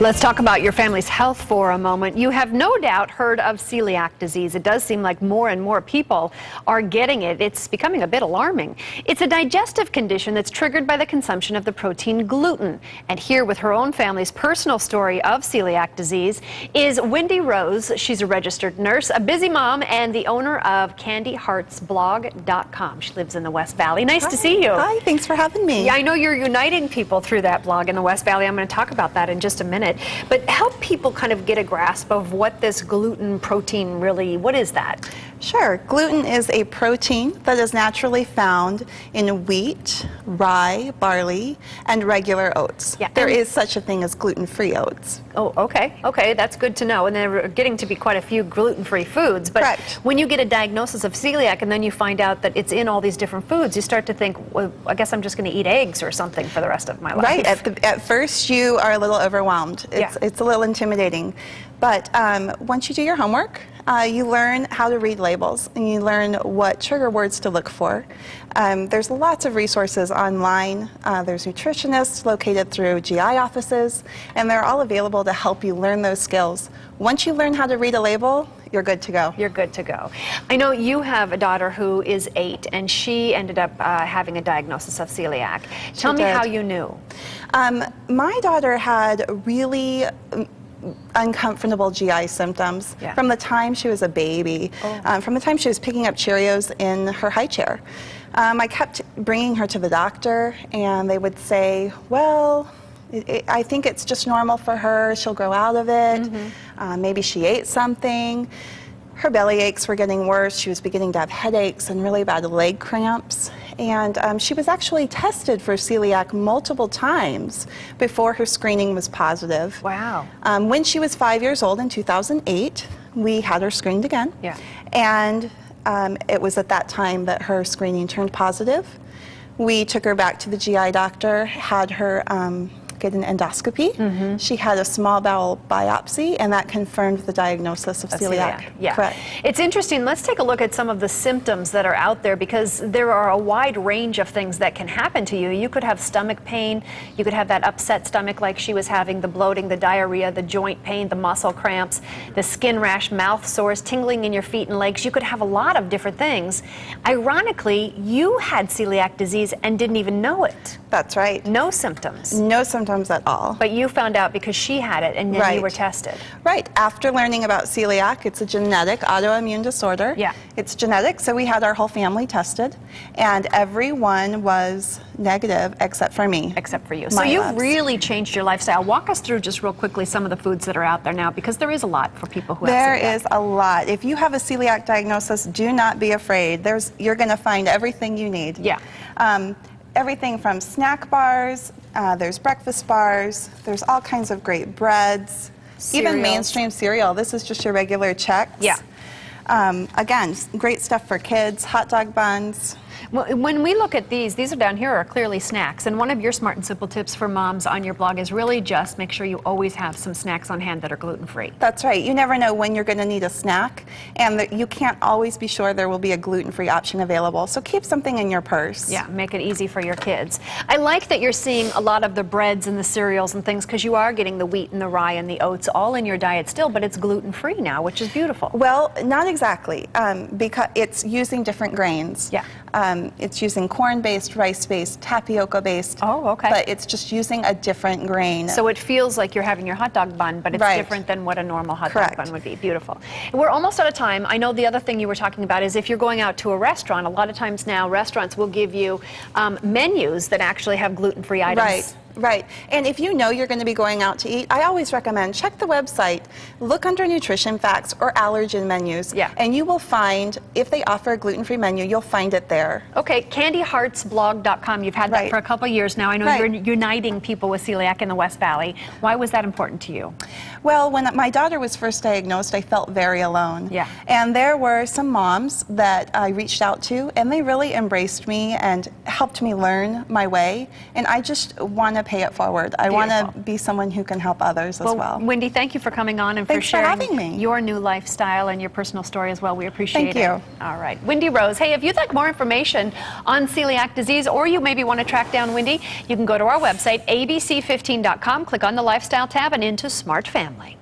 Let's talk about your family's health for a moment. You have no doubt heard of celiac disease. It does seem like more and more people are getting it. It's becoming a bit alarming. It's a digestive condition that's triggered by the consumption of the protein gluten. And here with her own family's personal story of celiac disease is Wendy Rose. She's a registered nurse, a busy mom, and the owner of CandyHeartsBlog.com. She lives in the West Valley. Nice to see you. Hi, thanks for having me. Yeah, I know you're uniting people through that blog in the West Valley. I'm going to talk about that in just a minute. But help people kind of get a grasp of what this gluten protein really, what is that? Sure. Gluten is a protein that is naturally found in wheat, rye, barley, and regular oats. Yeah. There is such a thing as gluten-free oats. Oh, okay. Okay, that's good to know. And there are getting to be quite a few gluten-free foods. But Correct. When you get a diagnosis of celiac and then you find out that it's in all these different foods, you start to think, well, I guess I'm just going to eat eggs or something for the rest of my life. Right. At first, you are a little overwhelmed. It's a little intimidating. But once you do your homework, you learn how to read labels and you learn what trigger words to look for. There's lots of resources online. There's nutritionists located through GI offices, and they're all available to help you learn those skills. Once you learn how to read a label, you're good to go. You're good to go. I know you have a daughter who is 8, and she ended up having a diagnosis of celiac. Tell me how you knew. My daughter had really uncomfortable GI symptoms from the time she was a baby, from the time she was picking up Cheerios in her high chair. I kept bringing her to the doctor, and they would say, well, I think it's just normal for her. She'll grow out of it. Maybe she ate something. Her belly aches were getting worse. She was beginning to have headaches and really bad leg cramps. And she was actually tested for celiac multiple times before her screening was positive. Wow. When she was 5 years old in 2008, we had her screened again. Yeah. And it was at that time that her screening turned positive. We took her back to the GI doctor, had her get an endoscopy. She had a small bowel biopsy, and that confirmed the diagnosis of celiac. Yeah. Correct. It's interesting. Let's take a look at some of the symptoms that are out there, because there are a wide range of things that can happen to you. You could have stomach pain. You could have that upset stomach like she was having, the bloating, the diarrhea, the joint pain, the muscle cramps, the skin rash, mouth sores, tingling in your feet and legs. You could have a lot of different things. Ironically, you had celiac disease and didn't even know it. That's right. No symptoms. No symptoms at all. But you found out because she had it, and then you were tested. Right. After learning about celiac, it's a genetic autoimmune disorder. Yeah. It's genetic, so we had our whole family tested, and everyone was negative except for me. Except for you. So you've really changed your lifestyle. Walk us through just real quickly some of the foods that are out there now, because there is a lot for people who have celiac. There is a lot. If you have a celiac diagnosis, do not be afraid. You're going to find everything you need. Yeah. Everything from snack bars, there's breakfast bars, there's all kinds of great breads, even mainstream cereal. This is just your regular Chex. Yeah. Again, great stuff for kids, hot dog buns. Well, when we look at these are down here are clearly snacks, and one of your smart and simple tips for moms on your blog is really just make sure you always have some snacks on hand that are gluten-free. That's right. You never know when you're going to need a snack, and you can't always be sure there will be a gluten-free option available, so keep something in your purse. Yeah, make it easy for your kids. I like that you're seeing a lot of the breads and the cereals and things, because you are getting the wheat and the rye and the oats all in your diet still, but it's gluten-free now, which is beautiful. Well, not exactly, because it's using different grains. Yeah. It's using corn-based, rice-based, tapioca-based. Oh, okay. But it's just using a different grain. So it feels like you're having your hot dog bun, but it's different than what a normal hot dog bun would be. Beautiful. We're almost out of time. I know the other thing you were talking about is if you're going out to a restaurant, a lot of times now restaurants will give you menus that actually have gluten-free items. Right. And if you know you're going to be going out to eat, I always recommend check the website, look under nutrition facts or allergen menus, and you will find, if they offer a gluten-free menu, you'll find it there. Okay, CandyHeartsBlog.com. You've had that for a couple of years now. I know you're uniting people with celiac in the West Valley. Why was that important to you? Well, when my daughter was first diagnosed, I felt very alone. Yeah. And there were some moms that I reached out to, and they really embraced me and helped me learn my way. And I just want to pay it forward. I want to be someone who can help others as well. Wendy, thank you for coming on and Thanks for sharing having me. your new lifestyle and your personal story as well. We appreciate it. Thank you. All right. Wendy Rose. Hey, if you'd like more information on celiac disease, or you maybe want to track down Wendy, you can go to our website, abc15.com, click on the Lifestyle tab and into Smart Family.